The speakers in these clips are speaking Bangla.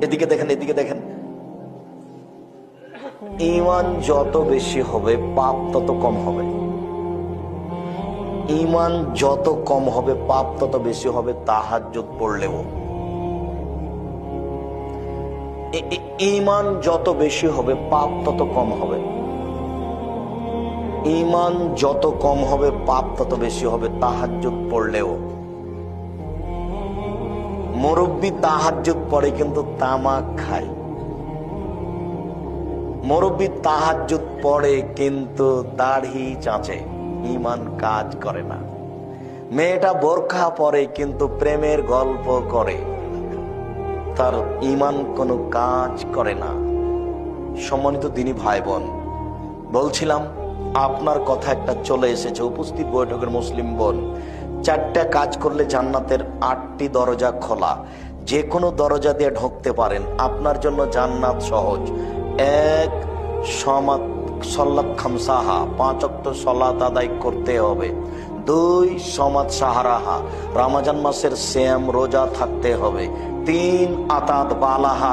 এদিকে দেখেন, এদিকে দেখেন। ঈমান যত বেশি হবে পাপ তত কম হবে। ঈমান যত কম হবে পাপ তত বেশি হবে তাহাজ্জুদ পড়লেও। ঈমান যত বেশি হবে পাপ তত কম হবে। ঈমান যত কম হবে পাপ তত বেশি হবে তাহাজ্জুদ পড়লেও। মুরব্বি তাহাজ্জুদ পড়ে কিন্তু তামাক খায়। মুরব্বি তাহাজ্জুদ পড়ে কিন্তু দাড়ি চাঁচে, ঈমান কাজ করে না। মেয়েটা বোরখা পরে কিন্তু প্রেমের গল্প করে, তার ঈমান কোনো কাজ করে না। সম্মানিত দিনী ভাই বোন, বলছিলাম আপনার কথা একটা চলে এসেছে উপস্থিত বৈঠকের মুসলিম বোন। 4টা কাজ করলে জান্নাতের 8টি দরজা খোলা, যে কোনো দরজা দিয়ে ঢুকতে পারেন। আপনার জন্য জান্নাত সহজ। 1, সলাত খামসাহা, 5 ওয়াক্ত সালাত আদায় করতে হবে। 2, সমাত সাহারাহা, রমজান মাসের সিয়াম রোজা থাকতে হবে। 3, আতাত বালাহা,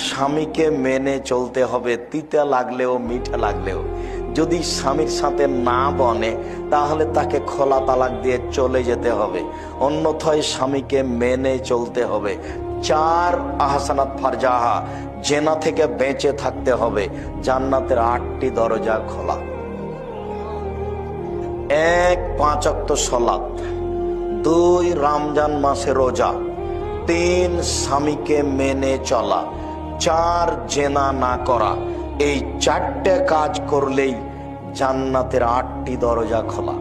স্বামীকে মেনে চলতে হবে, তিতা লাগলেও মিঠা লাগলেও। যদি স্বামীর সাথে না বনে তাহলে তাকে খোলা তালাক দিয়ে চলে যেতে হবে, অন্যথায় স্বামীকে মেনে চলতে হবে। 4, আহসানাত ফারজাহা, জেনা থেকে বেঁচে থাকতে হবে। জান্নাতের 8টি দরজা খোলা। 1, 5 ওয়াক্ত সালাত। 2, রমজান মাসে রোজা। 3, স্বামীকে মেনে চলা। 4, জেনা না করা। এই 4টে কাজ করলেই জান্নাতের 8টি দরজা খোলা।